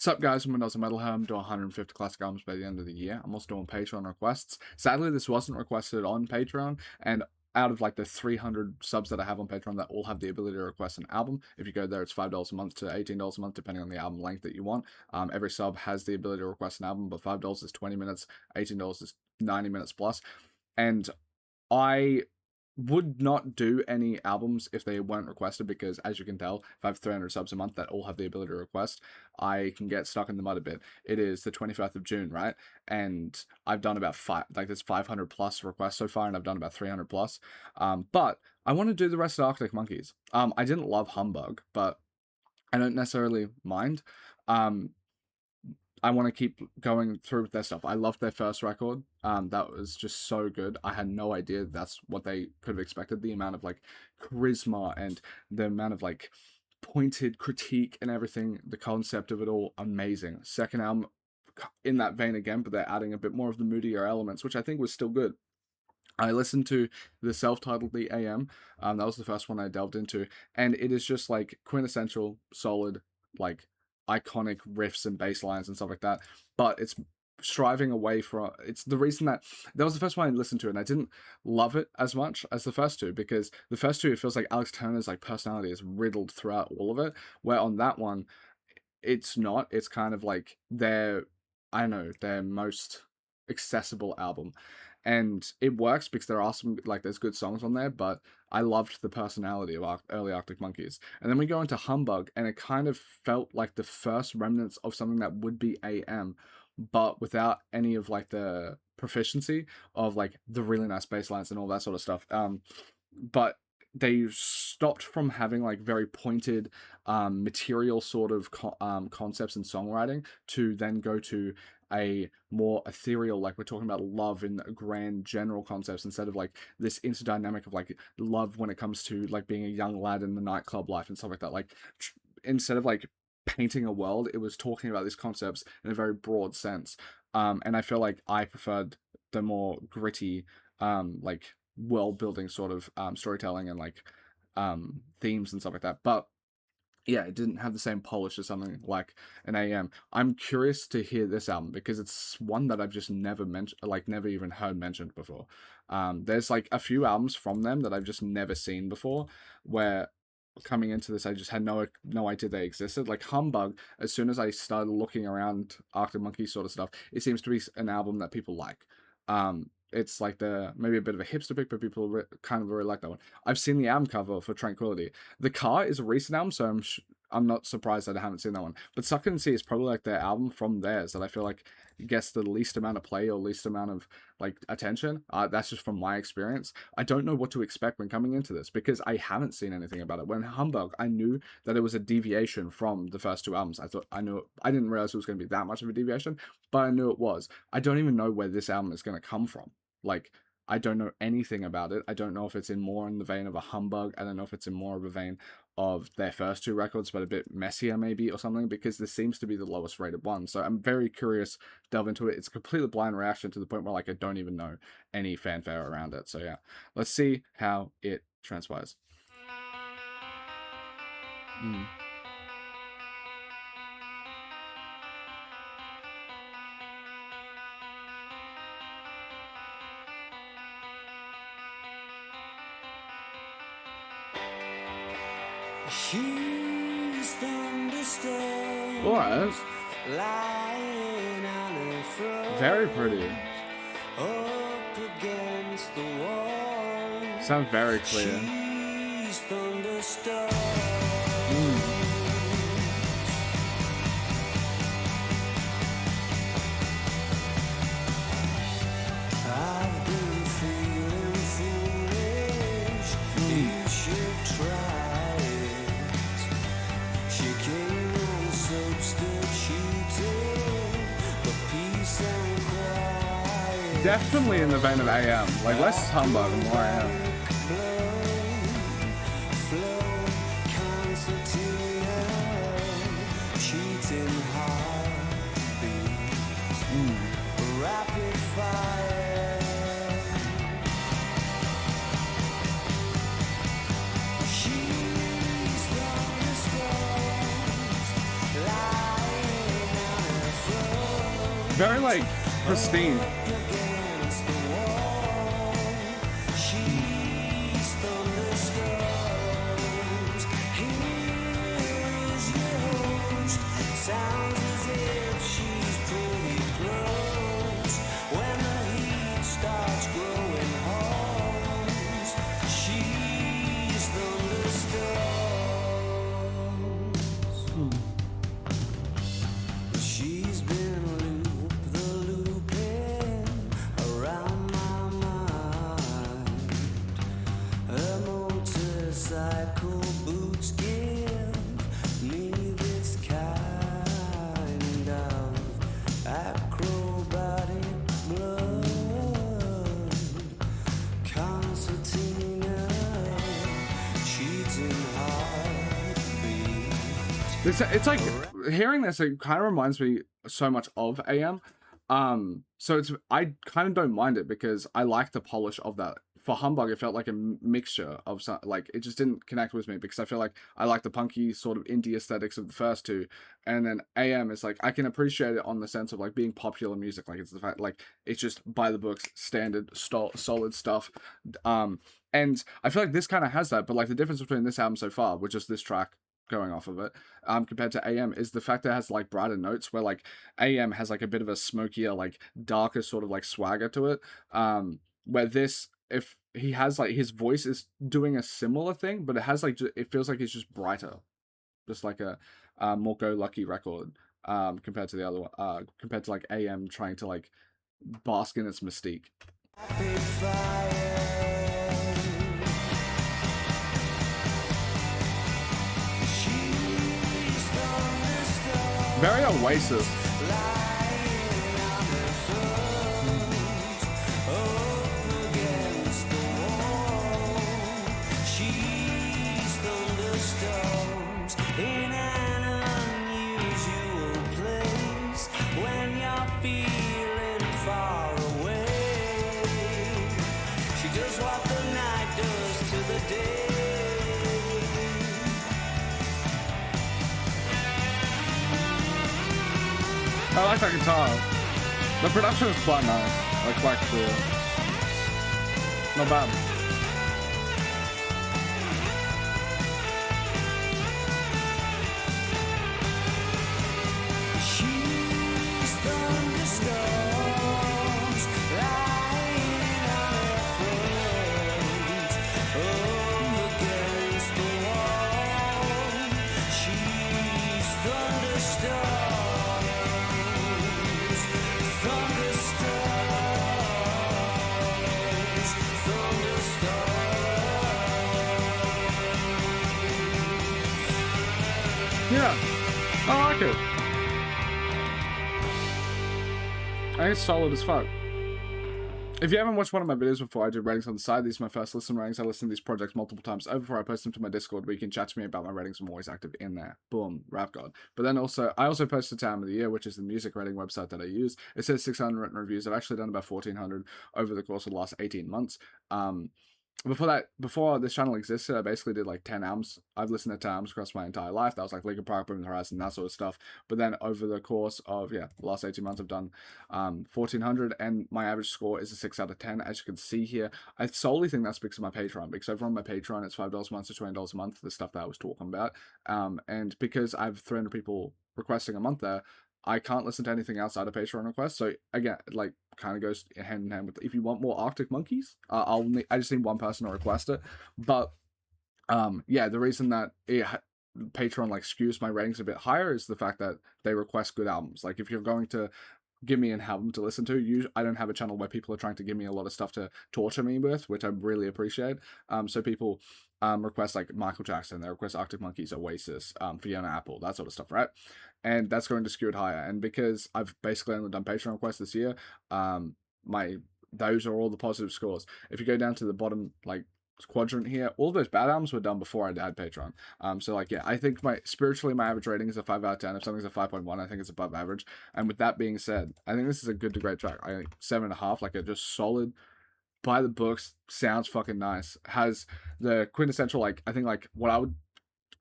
What's up, guys? I'm AUSSIE Metalhead. I'm doing 150 classic albums by the end of the year. I'm also doing Patreon requests. Sadly, this wasn't requested on Patreon, and out of like the 300 subs that I have on Patreon that all have the ability to request an album, if you go there, it's $5 a month to $18 a month, depending on the album length that you want. Every sub has the ability to request an album, but $5 is 20 minutes, $18 is 90 minutes plus. And I would not do any albums if they weren't requested, because as you can tell, if I have 300 subs a month that all have the ability to request, I can get stuck in the mud a bit. It is the 25th of June, right? And I've done about there's 500 plus requests so far, and I've done about 300 plus. But I want to do the rest of Arctic Monkeys. I didn't love Humbug, but I don't necessarily mind. I want to keep going through with their stuff. I loved their first record. That was just so good. I had no idea that's what they could have expected. The amount of like charisma and the amount of like pointed critique and everything. The concept of it all, amazing. Second album, in that vein again, but they're adding a bit more of the moodier elements, which I think was still good. I listened to the self-titled The AM. That was the first one I delved into, and it is just like quintessential, solid, like iconic riffs and bass lines and stuff like that, but it's striving away from, it's the reason that was the first one I listened to, and I didn't love it as much as the first two, because the first two, it feels like Alex Turner's like personality is riddled throughout all of it, where on that one it's not. It's kind of like their most accessible album, and it works because there are some, like, there's good songs on there, but I loved the personality of early Arctic Monkeys. And then we go into Humbug, and it kind of felt like the first remnants of something that would be AM, but without any of like the proficiency of like the really nice bass lines and all that sort of stuff. But they stopped from having like very pointed material sort of concepts and songwriting to then go to a more ethereal, like we're talking about love in grand general concepts, instead of like this interdynamic of like love when it comes to like being a young lad in the nightclub life and stuff like that. Like instead of like painting a world, it was talking about these concepts in a very broad sense. And I feel like I preferred the more gritty, like world building sort of storytelling and like themes and stuff like that. But yeah, it didn't have the same polish as something like an AM. I'm curious to hear this album because it's one that I've just never mentioned, like never even heard mentioned before. There's like a few albums from them that I've just never seen before, where coming into this I just had no idea they existed. Like Humbug, as soon as I started looking around Arctic Monkeys sort of stuff, it seems to be an album that people like. It's like maybe a bit of a hipster pick, but people kind of really like that one. I've seen the album cover for Tranquility. The Car is a recent album, so I'm not surprised that I haven't seen that one. But Suck and See is probably like their album from theirs that I feel like gets the least amount of play or least amount of like attention. That's just from my experience. I don't know what to expect when coming into this because I haven't seen anything about it. When Humbug, I knew that it was a deviation from the first two albums. I didn't realize it was going to be that much of a deviation, but I knew it was. I don't even know where this album is going to come from. Like, I don't know anything about it. I don't know if it's more in the vein of a Humbug. I don't know if it's in more of a vein of their first two records, but a bit messier maybe or something, because this seems to be the lowest rated one. So I'm very curious to delve into it. It's a completely blind reaction to the point where like I don't even know any fanfare around it. So yeah, let's see how it transpires. Thunderstorms. Alright. Very pretty. Up against the wall. Sounds very clear. I've been feeling foolish. You should try it. She came on substituting the peace and quiet. Definitely in the vein of AM. Like less Humbug and more AM. Rapid fire. She's thunderstorms lying Very like pristine. Against the wall, she's thunderstorms. Here's your host. Sounds as if she's pretty close. When the heat starts growing hot, she's thunderstorms. She's been looping around my mind. Her motorcycle boots give me this kind of acrobatic blood. Concertina, cheating heartbeat. It's like hearing this, it kind of reminds me so much of AM. So I kind of don't mind it because I like the polish of that. For Humbug, it felt like a mixture of like it just didn't connect with me because I feel like I like the punky sort of indie aesthetics of the first two, and then AM is like I can appreciate it on the sense of like being popular music, like it's the fact like it's just by the books, standard, solid stuff. And I feel like this kind of has that, but like the difference between this album so far, which is this track going off of it, compared to AM, is the fact that it has like brighter notes, where like AM has like a bit of a smokier, like darker sort of like swagger to it. Where this, if he has like his voice is doing a similar thing, but it has like it feels like it's just brighter, just like a more go lucky record, compared to the other one, compared to like AM trying to like bask in its mystique. Happy fire. She's thunderstorms. Very Oasis. Lying on her front, up against the wall. She's thunderstorms in an unusual place when you're feeling far away. She does what the night does to the day. I like that guitar. The production is quite nice, like quite clear. Not bad. She's thunderstorms lying on her front, up against the wall. She's thunderstorms, thunderstorms, thunderstorms. Yeah, I like it. I think it's solid as fuck. If you haven't watched one of my videos before, I do ratings on the side. These are my first listen ratings. I listen to these projects multiple times over before I post them to my Discord, where you can chat to me about my ratings. I'm always active in there. Boom, rap god. But then also, I also post the Time of the Year, which is the music rating website that I use. It says 600 written reviews. I've actually done about 1,400 over the course of the last 18 months. Before this channel existed, I basically did like 10 albums. I've listened to 10 albums across my entire life. That was like Linkin Park, Bring Me the Horizon, that sort of stuff. But then over the course of the last 18 months, I've done 1,400, and my average score is a 6 out of 10, as you can see here. I solely think that's because of my Patreon, because over on my Patreon, it's $5 a month to $20 a month, the stuff that I was talking about. And because I have 300 people requesting a month there, I can't listen to anything outside of Patreon requests. So again, like kind of goes hand in hand with, if you want more Arctic Monkeys, I just need one person to request it. But yeah, the reason that Patreon like skews my ratings a bit higher is the fact that they request good albums. Like if you're going to give me an album to listen to, I don't have a channel where people are trying to give me a lot of stuff to torture me with, which I really appreciate. So people request like Michael Jackson, they request Arctic Monkeys, Oasis, Fiona Apple, that sort of stuff, right? And that's going to skew it higher. And because I've basically only done Patreon requests this year, those are all the positive scores. If you go down to the bottom like quadrant here, all those bad albums were done before I had Patreon. So like, yeah, I think spiritually my average rating is a 5 out of 10. If something's a 5.1, I think it's above average. And with that being said, I think this is a good to great track. I think 7.5, like a just solid, by the books, sounds fucking nice. Has the quintessential, like, I think like what I would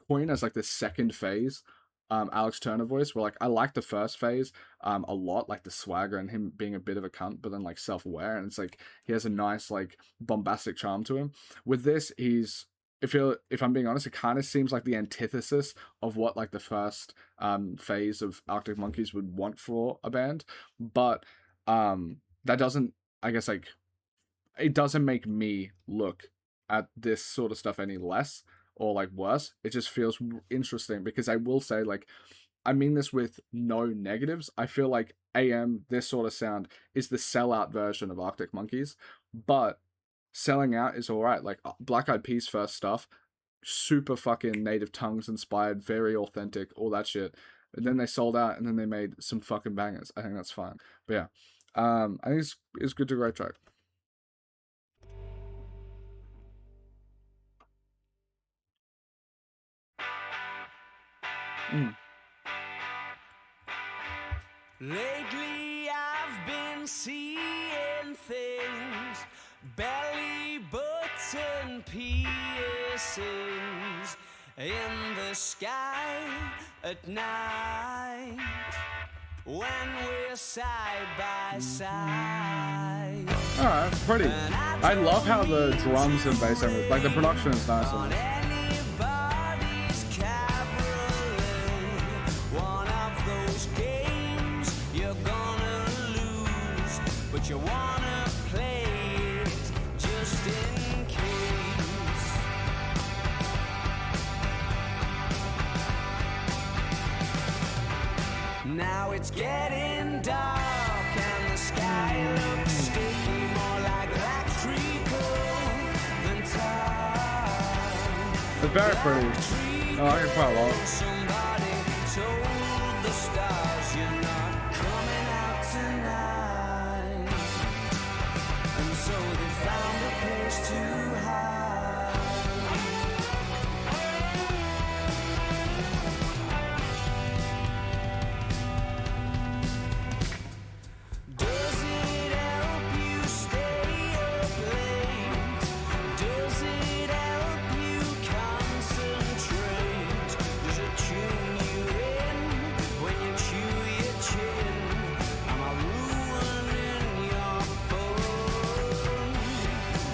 coin as like the second phase Alex Turner voice, where like I like the first phase a lot, like the swagger and him being a bit of a cunt, but then like self-aware, and it's like he has a nice like bombastic charm to him. With this, he's if I'm being honest, it kind of seems like the antithesis of what like the first phase of Arctic Monkeys would want for a band, but that doesn't, I guess, like it doesn't make me look at this sort of stuff any less or like worse. It just feels interesting because I will say, like, I mean this with no negatives. I feel like AM, this sort of sound, is the sellout version of Arctic Monkeys, but selling out is all right. Like Black Eyed Peas' first stuff, super fucking Native Tongues inspired, very authentic, all that shit. And then they sold out, and then they made some fucking bangers. I think that's fine. But yeah, I think it's good to great track. Lately I've been seeing things, belly button piercings in the sky at night when we're side by side. Alright, pretty. I love how the drums and bass are, like the production is nice on this. Anybody's cabaret, one of those games you're gonna lose, but you wanna play it just in case. Now it's getting dark and the sky looks sticky, more like black treacle than tar. It's very pretty. I like it quite a lot. Somebody told the stars you're not coming out tonight, and so they found a place to hide. Does it help you stay up late? Does it help you concentrate? Does it tune you in when you chew your chin? Am I ruining your fun?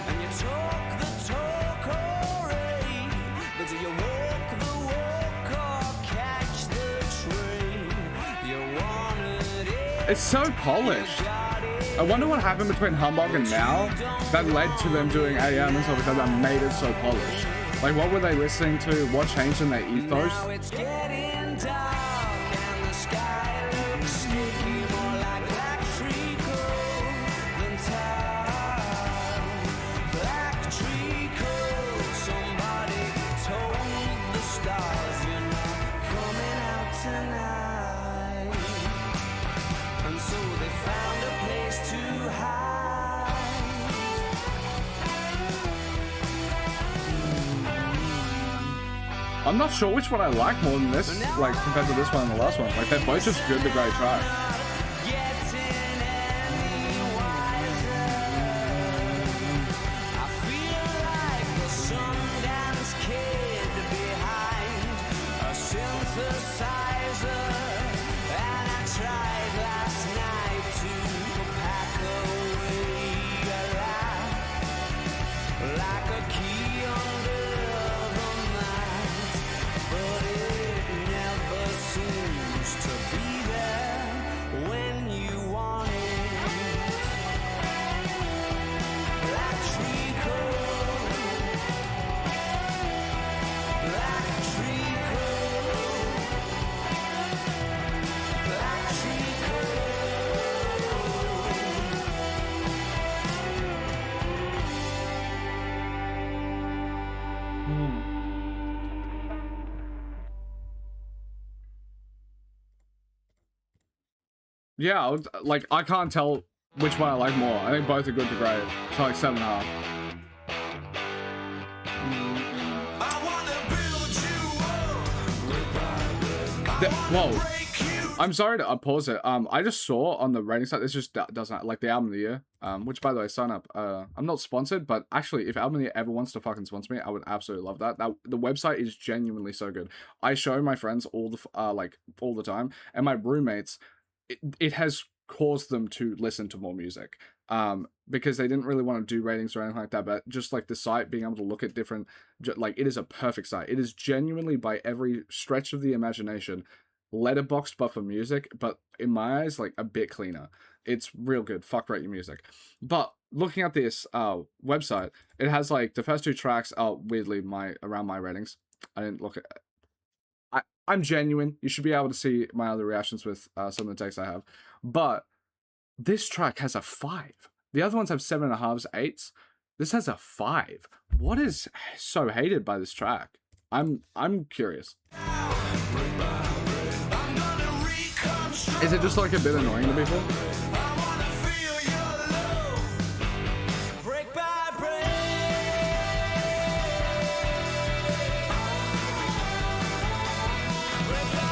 And you talk the talk, alright, but do you walk the walk or catch the train? You wanted it. It's so polished. I wonder what happened between Humbug and now that led to them doing AM and stuff like that made it so polished. Like, what were they listening to? What changed in their ethos? Now it's getting dark and the sky looks sticky, more like black treacle than tar. Black treacle, somebody told the stars you're not coming out tonight, and so they found a place to hide. I'm not sure which one I like more than this, like, compared to this one and the last one. Like, they're both just good to great tracks. Getting any wiser. I feel like the Sundance Kid behind a synthesizer, and I tried last night to pack away a laugh like a key under the mat, but it never seems to be there when you want it. Black treacle, black treacle, black treacle. Yeah, like, I can't tell which one I like more. I think both are good to great. So, like, 7.5. I wanna build you up. Whoa. Break you I'm sorry to pause it. I just saw on the rating site, this just doesn't like the album of the year. Which by the way, sign up. I'm not sponsored, but actually, if album of the year ever wants to fucking sponsor me, I would absolutely love that. The website is genuinely so good. I show my friends all the time, and my roommates, it has caused them to listen to more music. Because they didn't really want to do ratings or anything like that, but just like the site being able to look at different, like it is a perfect site. It is genuinely by every stretch of the imagination letterboxed but for music, but in my eyes, like a bit cleaner. It's real good. Fuck rate your music. But looking at this website, it has like the first two tracks are weirdly around my ratings. I didn't look at I'm genuine. You should be able to see my other reactions with some of the takes I have. But this track has a 5. The other ones have 7.5s, 8s. This has a 5. What is so hated by this track? I'm curious. Is it just like a bit annoying to people?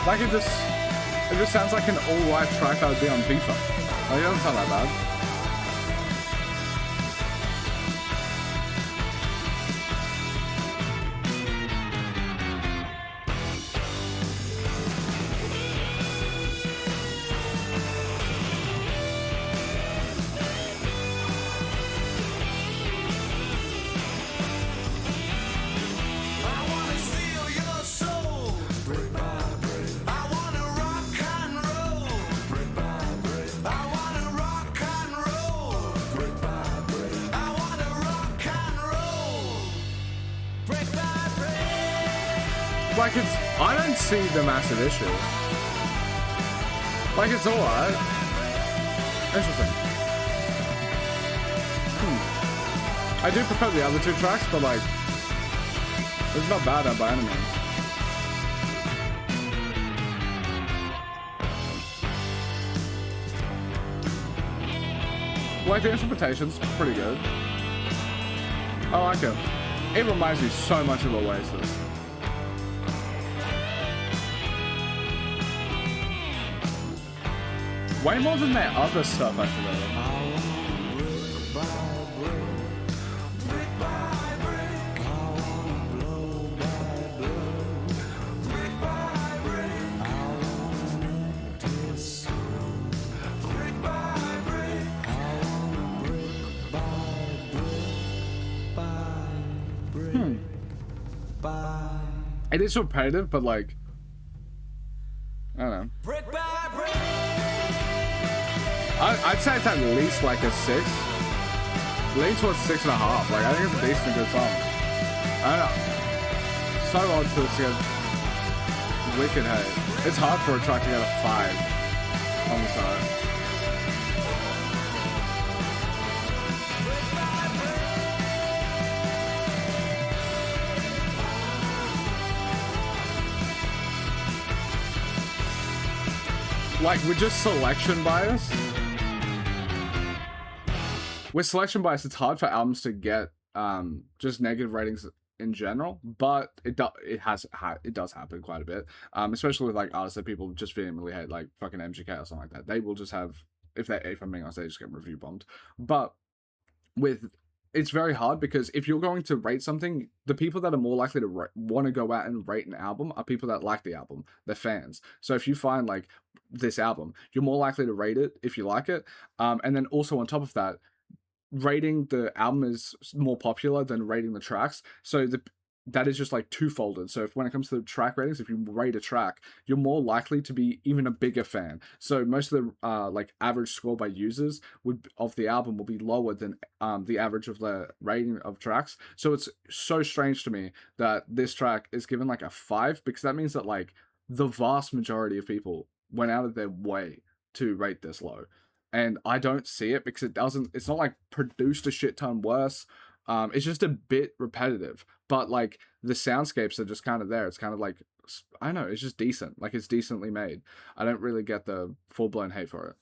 Like it just sounds like an all-white track that would be on FIFA. Like it doesn't sound that bad. Like I don't see the massive issue. Like it's alright. Interesting. I do prefer the other two tracks, but like, it's not bad by any means. Like the instrumentation's pretty good. I like it. It reminds me so much of Oasis. Way more than their other stuff, I feel. It is repetitive, but like, I don't know. I'd say it's at least like a 6. Lean towards 6.5. Like I think it's a decent good song. I don't know. So odd to get wicked hate. It's hard for a track to get a 5 on the side. Like with just selection bias. With selection bias, it's hard for albums to get just negative ratings in general, but it does happen quite a bit, especially with like artists that people just vehemently hate, like fucking MGK or something like that. They will just have, if I'm being honest, they just get review bombed. But it's very hard because if you're going to rate something, the people that are more likely to want to go out and rate an album are people that like the album. They're fans. So if you find like this album, you're more likely to rate it if you like it. And then also on top of that, rating the album is more popular than rating the tracks. So that is just like twofolded. So when it comes to the track ratings, if you rate a track, you're more likely to be even a bigger fan. So most of the like average score by users of the album will be lower than the average of the rating of tracks. So it's so strange to me that this track is given like a 5, because that means that like the vast majority of people went out of their way to rate this low. And I don't see it because it's not like produced a shit ton worse. It's just a bit repetitive, but like the soundscapes are just kind of there. It's kind of like, I don't know, it's just decent. Like it's decently made. I don't really get the full blown hate for it.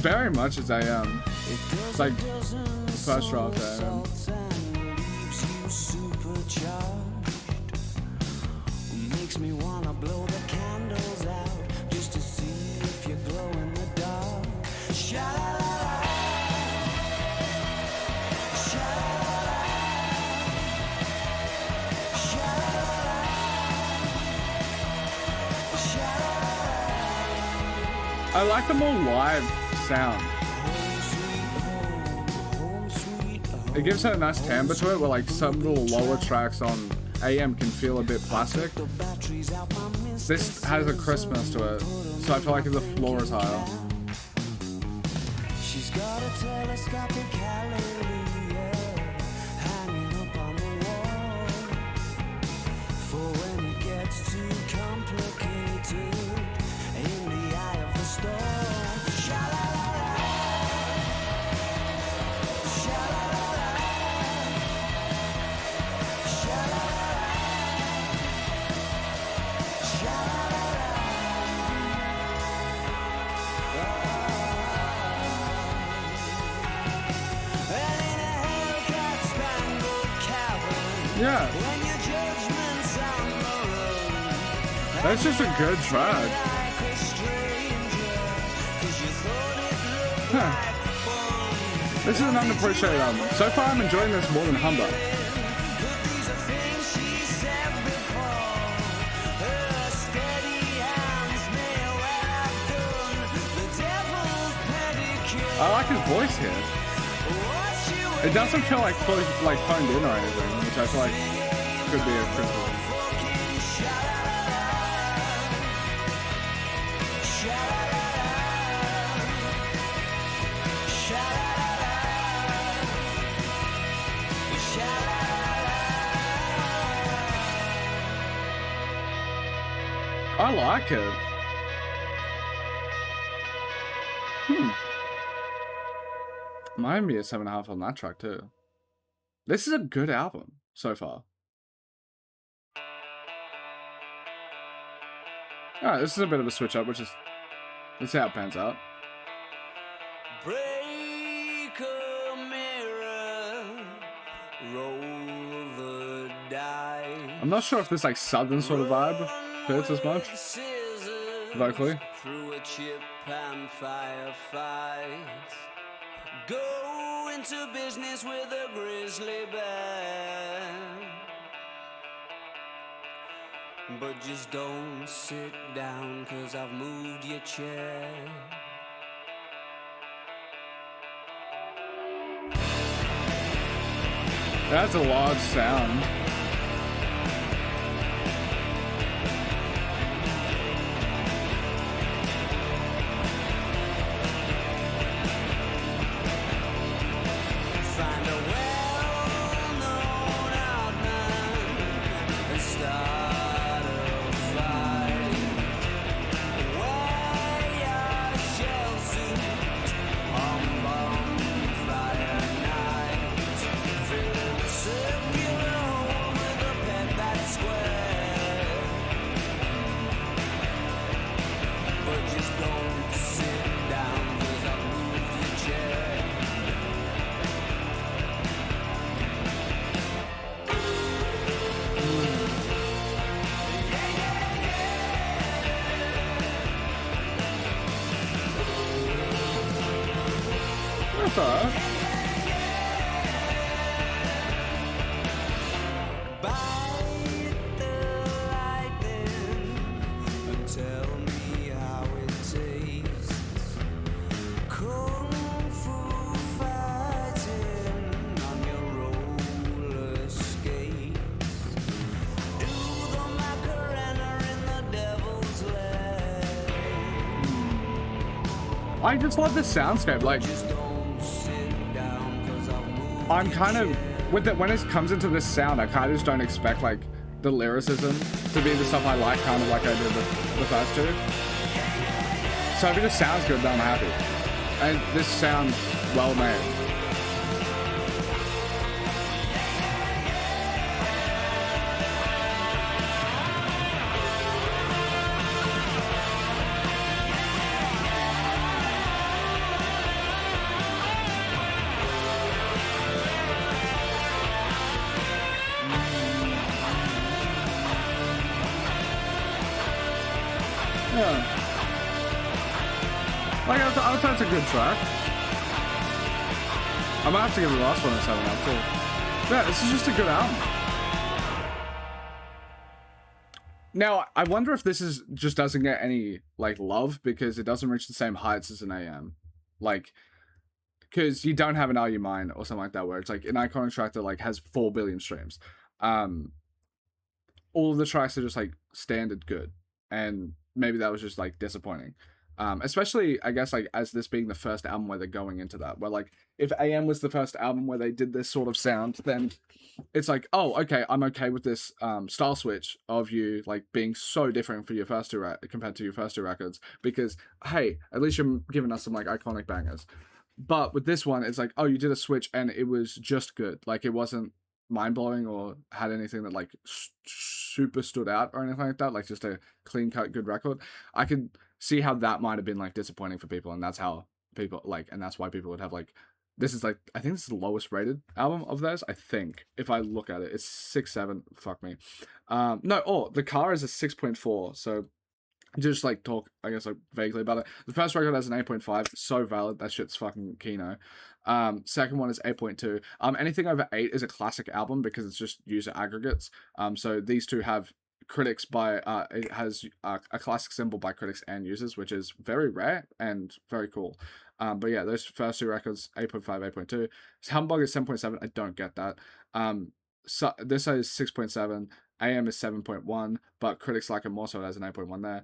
very much as AM. It's like first draft AM. Makes me wanna blow the candles out just to see if you glow in the dark. Sha-la-la-la, sha-la-la-la, sha-la-la-la, sha-la-la-la. I like the more live sound. It gives it a nice timbre to it, where like some little lower tracks on AM can feel a bit plastic. This has a crispness to it, so I feel like the floor is higher. She's got a telescopic hallelujah hanging up on the wall. For when it gets too complicated in the eye of the storm. Sha-la-la-la, sha-la-la-la, sha-la-la-la, sha-la-la-la. And in a Hellcat Spangled cavern, Yeah, when your judgment's on the run, that's just a good track. like a stranger, 'cause you thought it looked Huh. like fun. This is an underappreciated album. So far, I'm enjoying this more than Humber. But these are things she said before. Her steady hands may well have done the devil's pedicure. I like his voice here. What you It doesn't feel like fully like phoned in or anything, which I feel like could be a criticism. fucking sha-la-la-la, sha-la-la-la, sha-la-la-la, sha-la-la-la. I like it. Might be a 7.5 on that track too. This is a good album so far. Alright, this is a bit of a switch up, which is, let's see how it pans out. Break a mirror, roll the die. I'm not sure if this like southern sort of vibe fits as much vocally. Through a chip and firefight. Go into business with a grizzly bear. But just don't sit down, 'cause I've moved your chair. That's a large sound. Find a well-known outman and start a fight. Wear your shell suit on bonfire night. Fill in a circular hole with a pet that's square. But just don't sit down, 'cause I've moved your chair. That's alright. Bite the lightning and tell me how it tastes. Kung fu fighting on your roller skates. Do the Macarena in the devil's leg. I just love the soundscape. Like, Just don't sit down, 'cause I've moved. I'm kind of with it when it comes into this sound. I kind of just don't expect like the lyricism to be the stuff I like, kind of like I did with the first two. So if it just sounds good, then I'm happy. And this sounds well made. Yeah. Like, I would say it's a good track. I might have to give the last one a 7 out too. Yeah, this is just a good album. Now, I wonder if this is just doesn't get any, like, love because it doesn't reach the same heights as an AM. Like, because you don't have an Are You Mine or something like that where it's like an iconic track that, like, has 4 billion streams. All of the tracks are just, like, standard good. And maybe that was just, like, disappointing. Especially, I guess, like, as this being the first album where they're going into that. Where, like, if AM was the first album where they did this sort of sound, then it's like, oh, okay, I'm okay with this style switch of you, like, being so different for your first two compared to your first two records. Because, hey, at least you're giving us some, like, iconic bangers. But with this one, it's like, oh, you did a switch and it was just good. Like, it wasn't mind-blowing or had anything that, like, super stood out or anything like that. Like, just a clean-cut, good record. I could see how that might have been, like, disappointing for people, and that's how people, like, and that's why people would have, like, this is, like, I think this is the lowest rated album of theirs, I think, if I look at it. It's 6.7, fuck me. No, the car is a 6.4, so just, like, talk, I guess, like, vaguely about it. The first record has an 8.5, so valid, that shit's fucking kino. Second one is 8.2. Anything over 8 is a classic album because it's just user aggregates. So these two have critics by it has a classic symbol by critics and users, which is very rare and very cool. But yeah, those first two records, 8.5, 8.2. Humbug is 7.7. I don't get that. So this is 6.7. AM is 7.1, but critics like it more, so it has an 8.1 there.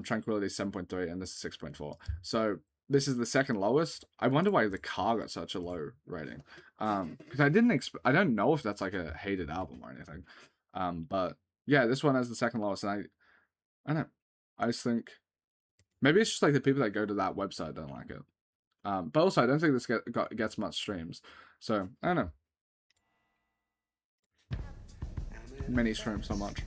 Tranquility is 7.3, and this is 6.4. So this is the second lowest. I wonder why the car got such a low rating. Because I don't know if that's like a hated album or anything. But yeah, this one has the second lowest, and I don't know. I just think maybe it's just like the people that go to that website don't like it. But also I don't think this gets much streams. So I don't know. Many streams so much.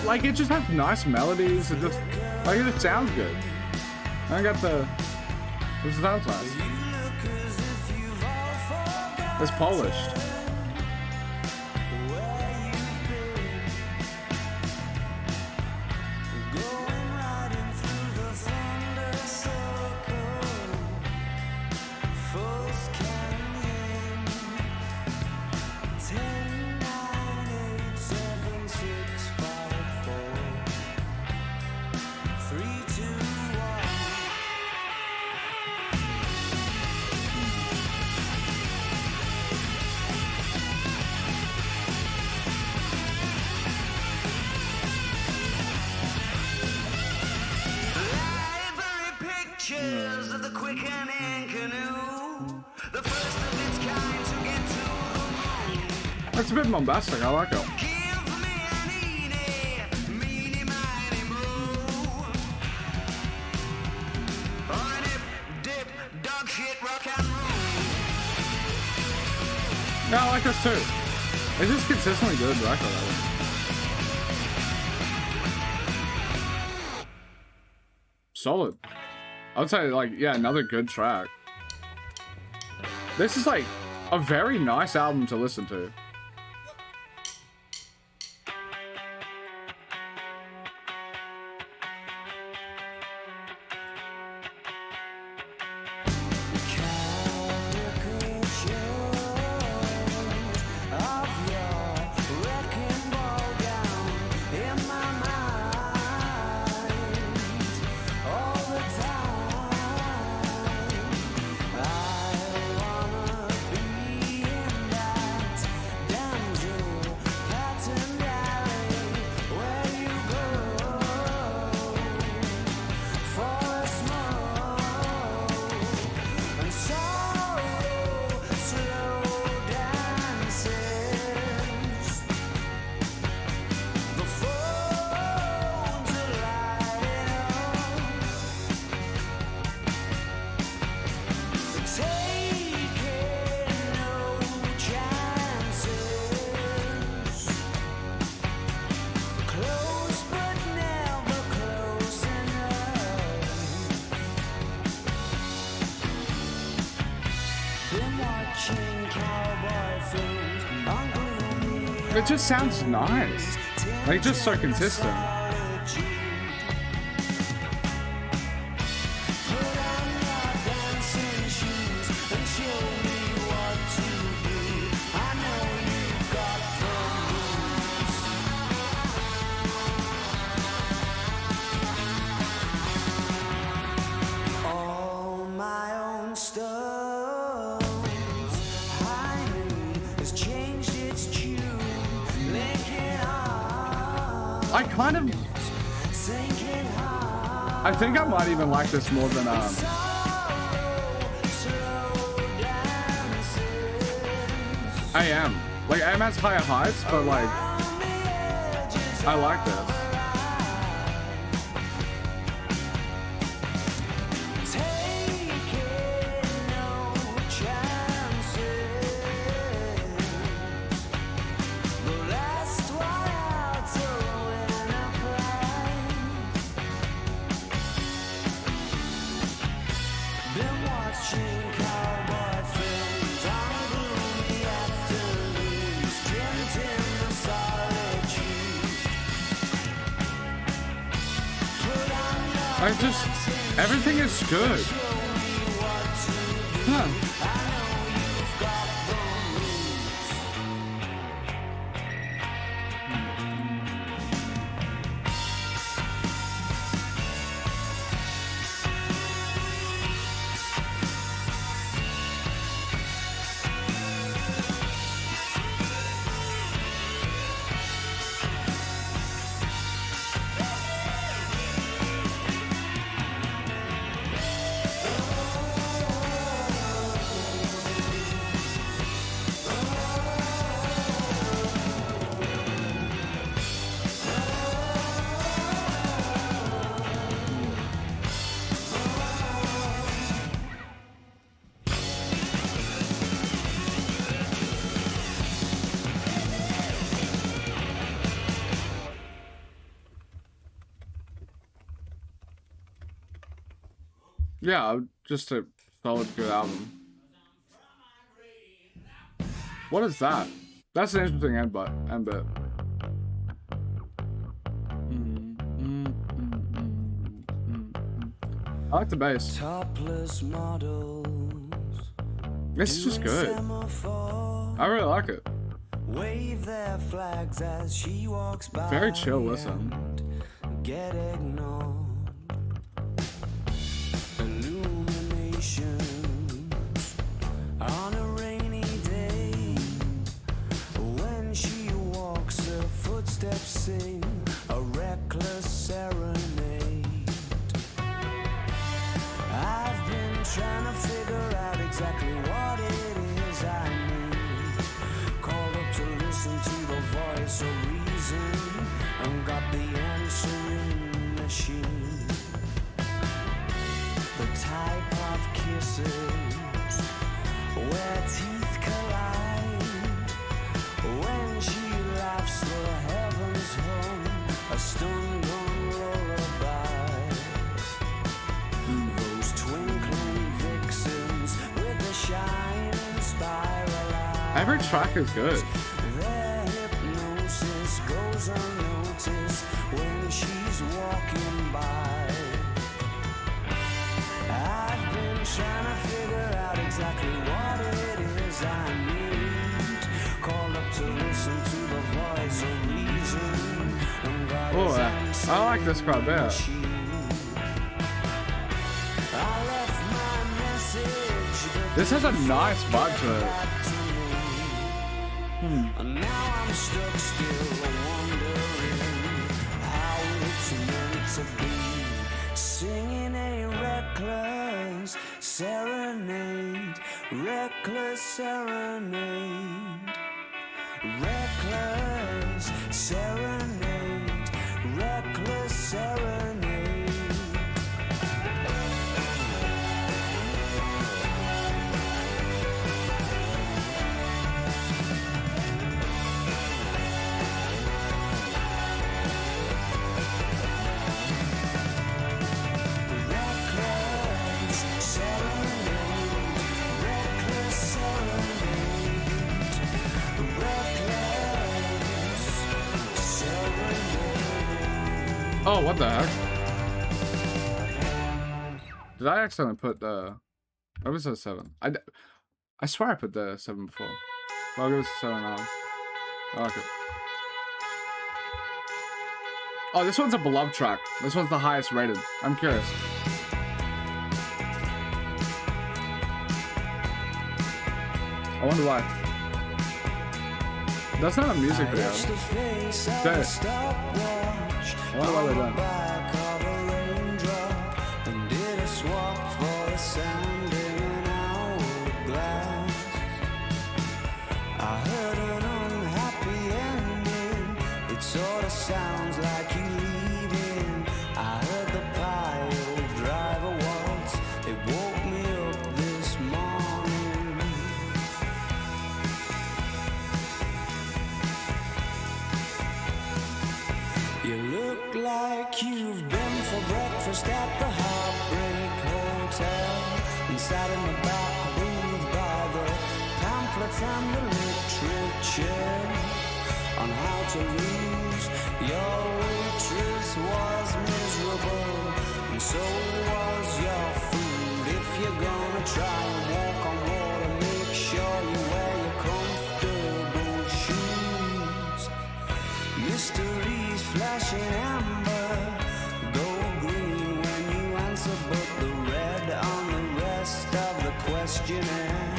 Like, it just has nice melodies. It just, like, it just sounds good. I got the, this sounds nice. It's polished. That's a bit bombastic, I like it. Yeah, I like this too. It's just consistently good record, I think. Solid. I would say, like, yeah, another good track. This is, like, a very nice album to listen to. It just sounds nice. Like, just so consistent. All my own stunts, Hyman has changed its tune, linking on, I kind of, sinking hard. I think I might even like this more than Slow dances I am. Like, I am at higher heights, but like, on the edges I like this. taking no chances. The last one out to win a prize. Been watching cowboy films on gloomy afternoons, tinting the solitude. Put on your I just, everything is good. Huh. Yeah, just a solid good album. What is that? That's an interesting end bit. I like the bass. Topless models. It's just good. I really like it. Wave their flags as she walks by. Very chill listen. and Get ignored. Illuminations on a rainy day. When she walks, her footsteps sing a reckless serenade. I've been trying to figure out exactly what it is I need. Called up to listen to the voice of reason and got the answering machine. The type of kisses where teeth collide. When she laughs, the heavens hum a stunned lullaby. Those twinkling vixens with the shining spiral eyes. Every track is good. Their hypnosis goes unnoticed when she's walking by. I've been trying to figure out exactly what it is I need. Called up to listen to the voice of reason and got Oh, his I answering like this quite a bit. machine. I left my message, but This has a nice vibe to it. back to me. And now I'm stuck still wondering how it's meant to be. Singing a reckless serenade, reckless serenade, reckless serenade, reckless serenade. Oh, what the heck? Did I accidentally put the... What was that 7? I swear I put the 7 before. Well, I'll give it a 7 now. Oh, okay. Oh, this one's a beloved track. This one's the highest rated. I'm curious. I wonder why. That's not a music video. That, I wonder why they're done. Sounds like you leaving. I heard the Piledriver Waltz. It woke me up this morning. You look like you've been for breakfast at the Heartbreak Hotel. Inside in the back booth by the pamphlets and the literature on how to lose. Your waitress was miserable, and so was your food. If you're gonna try and walk on water, make sure you wear your comfortable shoes. Mysteries flashing amber, go green when you answer, but the red on the rest of the questionnaire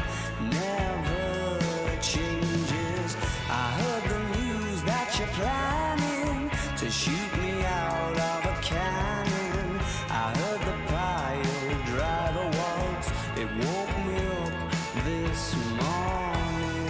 never changes. I heard the news that you're planning to shoot me out of a cannon. I heard the Piledriver Waltz. It woke me up this morning.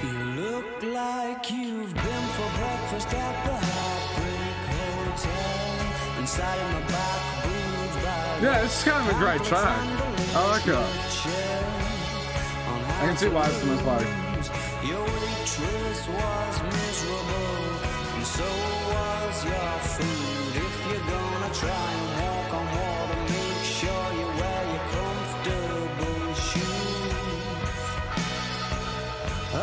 You look like you've been for breakfast at the Heartbreak Hotel. Inside in the back booth by yeah, it's kind of a great track. I like it. I can see why it's the most liked. Your waitress was miserable, and so was your food. If you're gonna try and walk on water, make sure you wear your comfortable shoes. Oh,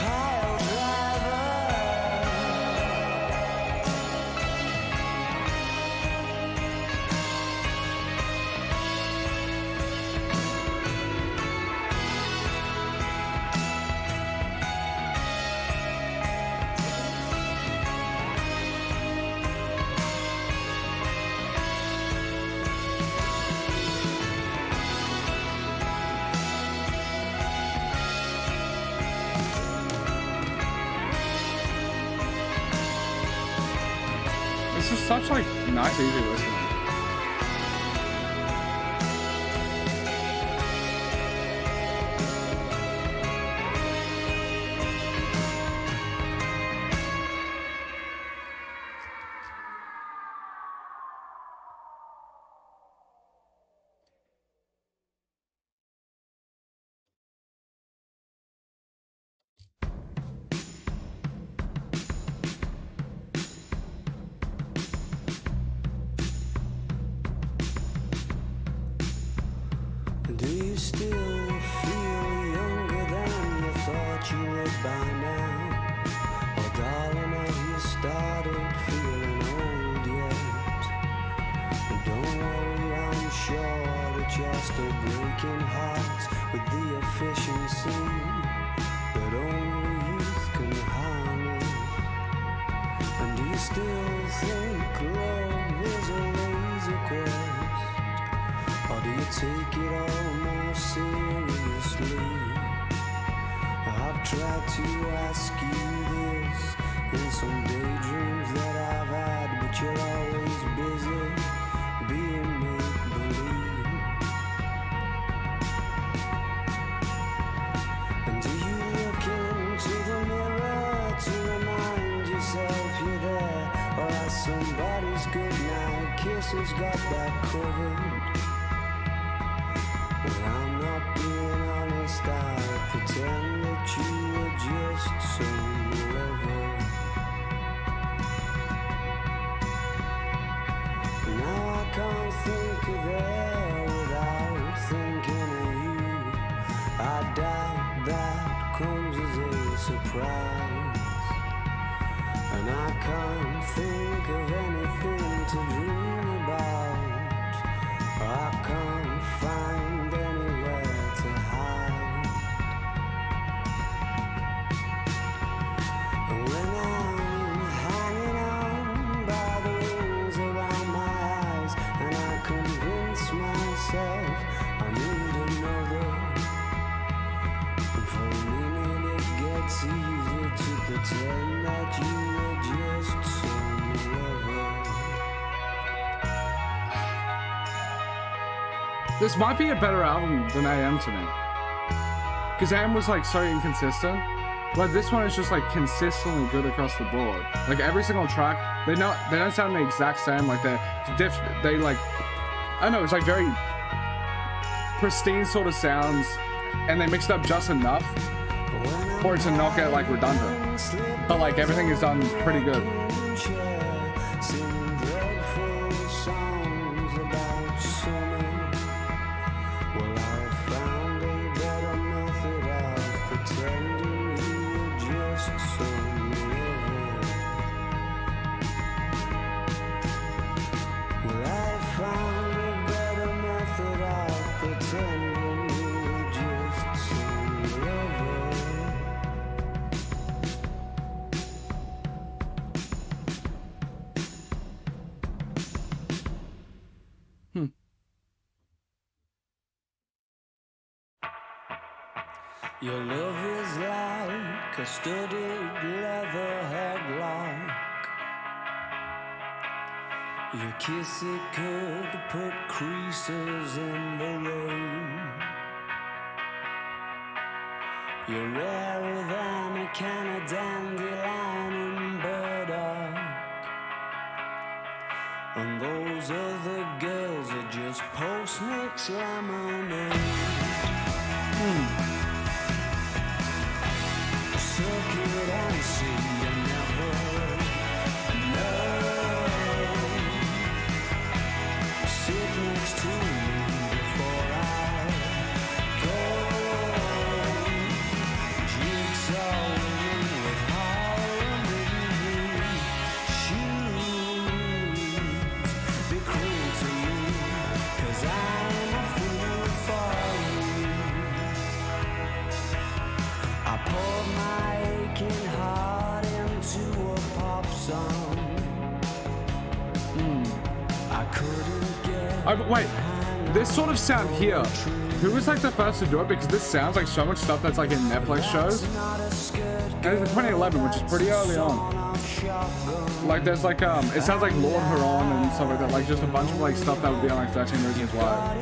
Piledriver. This is such like nice, easy listening. Do you still feel younger than you thought you would by now? Oh, darling, have you started feeling old yet? Don't worry, I'm sure that you're still breaking hearts with the efficiency that only youth can harness. And do you still think love is a laser quest? Or do you take it all more seriously? I've tried to ask you this in some daydreams that I've had, but you're always busy being make-believe. And do you look into the mirror to remind yourself you're there? Or has somebody's goodnight kisses got that covered? Well, I'm not being honest, I pretend that you were just some lover. Now I can't think of there without thinking of you. I doubt comes as a surprise, and I can't think of anything to dream about. I can't find anywhere to hide. And when I'm hanging on by the rings around my eyes, and I convince myself I need another, and for a minute it gets easier to pretend that you were just some lover. This might be a better album than AM to me. Because AM was like so inconsistent. But this one is just like consistently good across the board. Like every single track, they don't sound the exact same. Like they like, I don't know, it's like very pristine sort of sounds, and they mixed up just enough for it to not get like redundant. But like everything is done pretty good. Your love is like a studded leather headlock. Your kiss, it could put creases in the rain. You're rarer than a can of dandelion and burdock. And those other girls are just post-mix lemonade. Suck it and see you never know. Sit next to me before I go. Jigsaw women with horror shoes. Be cruel to me, 'cause I'm a fool for you. I poured my aching heart into a pop song. I couldn't get Wait, this sort of sound here, who was like the first to do it? Because this sounds like so much stuff that's like in Netflix shows. And it's in 2011, which is pretty early on. Like there's like it sounds like Lord Huron and stuff like that, like just a bunch of like stuff that would be on like 13 Reasons Why.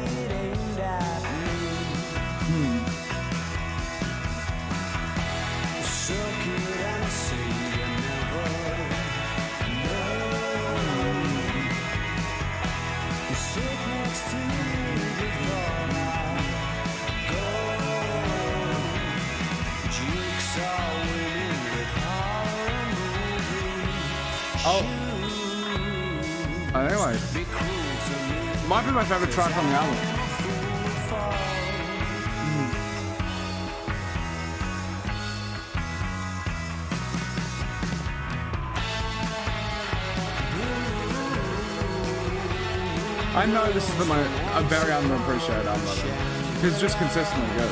Oh. Anyway, might be my favorite track on the album. I know this is a very underappreciated album because it's just consistently good.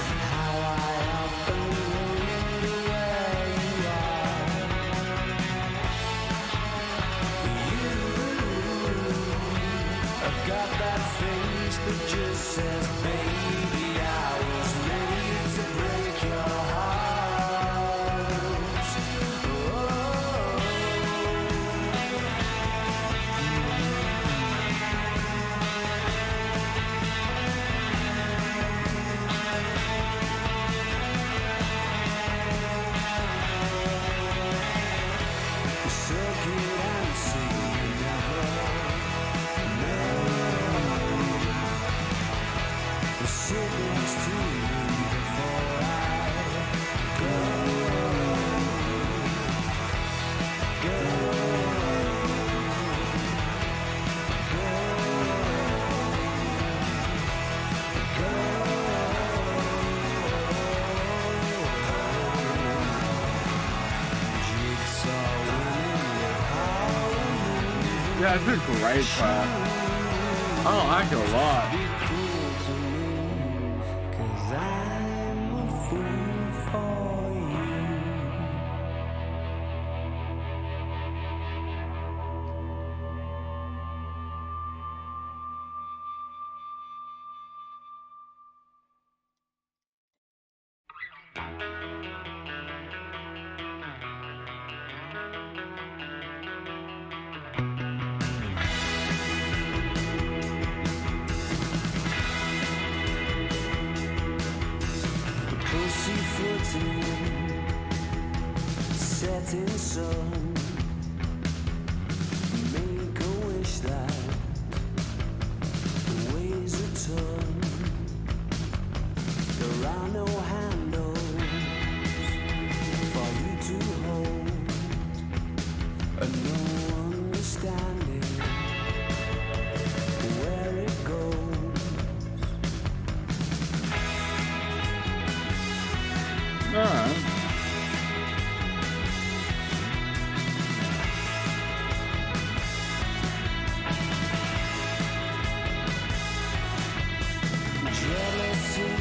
Yeah, it's a great track. I like it a lot. Be cruel to me, 'cause I'm a fool for you. Pussyfooting, setting sun. Make a wish that weighs a ton. There are no handles for you to hold, and no understanding where it goes. Alright. Jealousy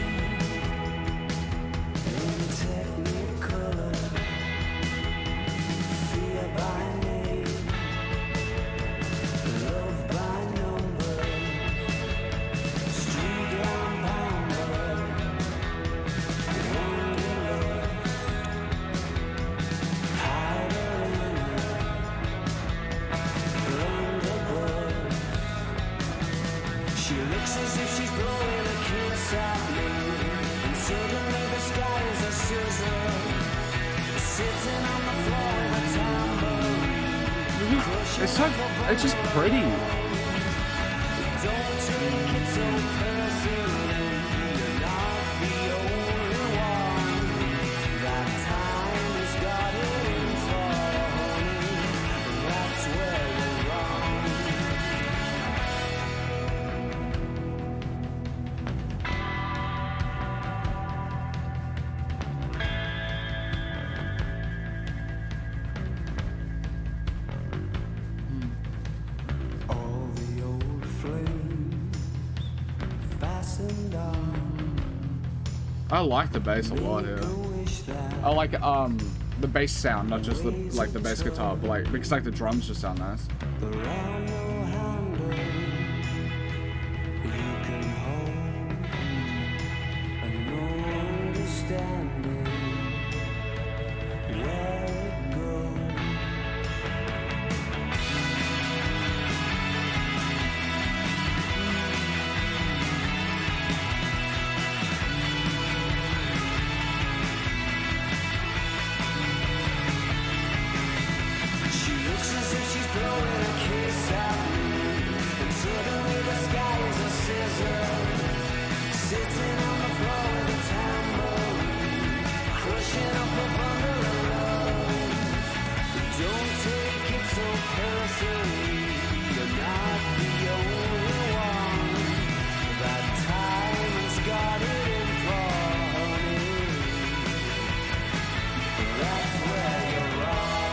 in technicolor, fear by name, love by number, street lamp amber, wanderlust, powder in her, blunderbuss. She looks as if she's blowing a kiss at me, and suddenly the sky is a scissor, sitting on the floor in a tambourine, crushing It's so, it's just pretty. Don't take it so personally, you're not the only one. That time has got it in for honey, that's where you're wrong. All the old flames fastened on. I like the bass a lot here. Make a wish that I like the bass sound, not just the bass guitar, but like because like the drums just sound nice. there are no handles you can hold, and no understanding where it goes. She looks as if she's blowing a kiss at me, and suddenly the sky is a scissor, sitting on the floor with a tambourine, crushing up a bundle of love. Don't take it so personally, you're not the only one. That time has got it in for honey, that's where you're wrong.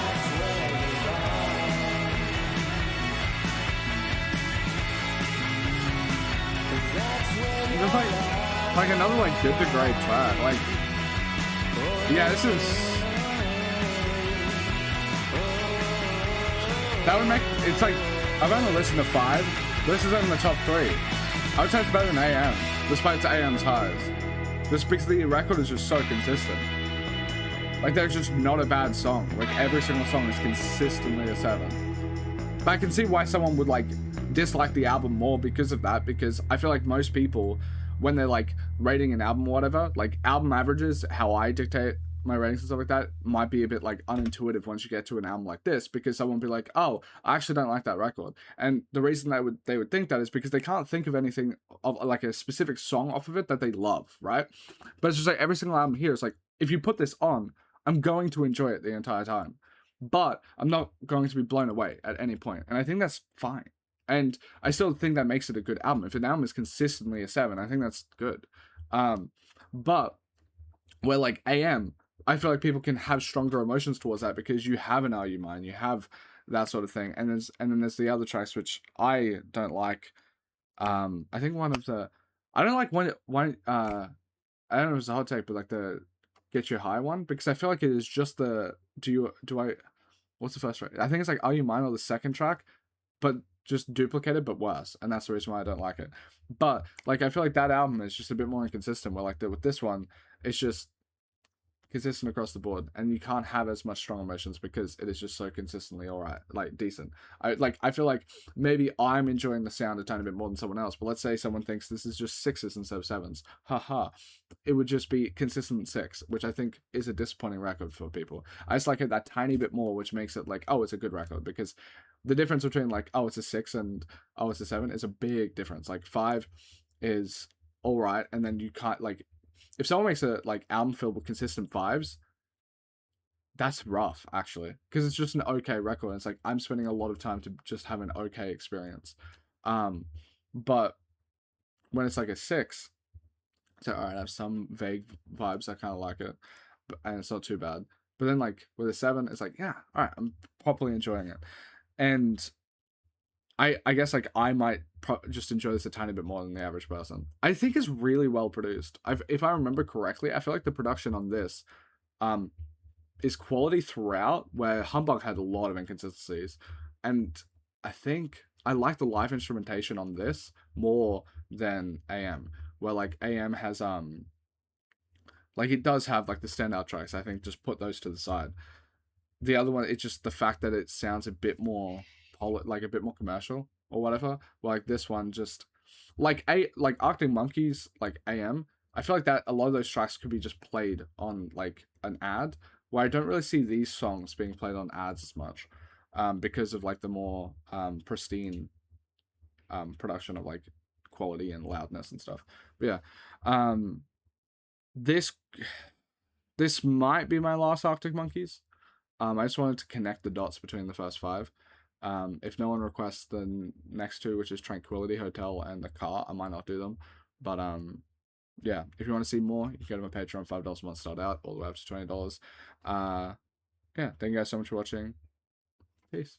That's where you're wrong. That's where you're There's like another like good to great track. Like yeah, this is that would make it's like I've only listened to 5. This is in the top 3. I would say it's better than AM, despite its AM's highs. Just because the record is just so consistent. Like there's just not a bad song. Like every single song is consistently a 7. But I can see why someone would like dislike the album more because of that, because I feel like most people, when they're like rating an album or whatever, like album averages, how I dictate my ratings and stuff like that, might be a bit like unintuitive once you get to an album like this, because someone would be like, oh, I actually don't like that record. And the reason they would think that is because they can't think of anything of like a specific song off of it that they love, right? But it's just like every single album here is like, if you put this on, I'm going to enjoy it the entire time, but I'm not going to be blown away at any point. And I think that's fine. And I still think that makes it a good album. If an album is consistently a 7, I think that's good. But where like AM, I feel like people can have stronger emotions towards that because you have an Are You Mine, you have that sort of thing, and then there's the other tracks which I don't like. I think one of the I don't like one I don't know if it's a hot take, but like the Get You High one because I feel like it is just the do I what's the first track? I think it's like Are You Mine or the second track, but just duplicated but worse, and that's the reason why I don't like it. But like I feel like that album is just a bit more inconsistent. Where like with this one, it's just consistent across the board, and you can't have as much strong emotions because it is just so consistently all right, like decent. I feel like maybe I'm enjoying the sound a tiny bit more than someone else, but let's say someone thinks this is just sixes instead of sevens, haha. It would just be consistent six, which I think is a disappointing record for people. I just like it that tiny bit more, which makes it like, oh, it's a good record, because the difference between like, oh, it's a six and oh, it's a seven is a big difference. Like five is all right, and then you can't like if someone makes a like album filled with consistent fives, that's rough actually, because it's just an okay record. And it's like I'm spending a lot of time to just have an okay experience. Um, but when it's like a six, so all right, I have some vague vibes. I kind of like it, and it's not too bad. But then like with a seven, it's like yeah, all right, I'm properly enjoying it, and I guess like I might just enjoy this a tiny bit more than the average person. I think it's really well produced. If I remember correctly, I feel like the production on this um is quality throughout, where Humbug had a lot of inconsistencies. And I think I like the live instrumentation on this more than AM, where like AM has like it does have like the standout tracks. I think just put those to the side. The other one, it's just the fact that it sounds a bit more like a bit more commercial or whatever. Like this one, just like Arctic Monkeys, like AM. I feel like that a lot of those tracks could be just played on like an ad, where I don't really see these songs being played on ads as much, because of like the more pristine production of like quality and loudness and stuff. But yeah, um, this this might be my last Arctic Monkeys. I just wanted to connect the dots between the first five. If no one requests the next two, which is Tranquility Hotel and The Car, I might not do them. But yeah, if you want to see more, you can go to my Patreon, $5 a month start out, all the way up to $20. Yeah, thank you guys so much for watching. Peace.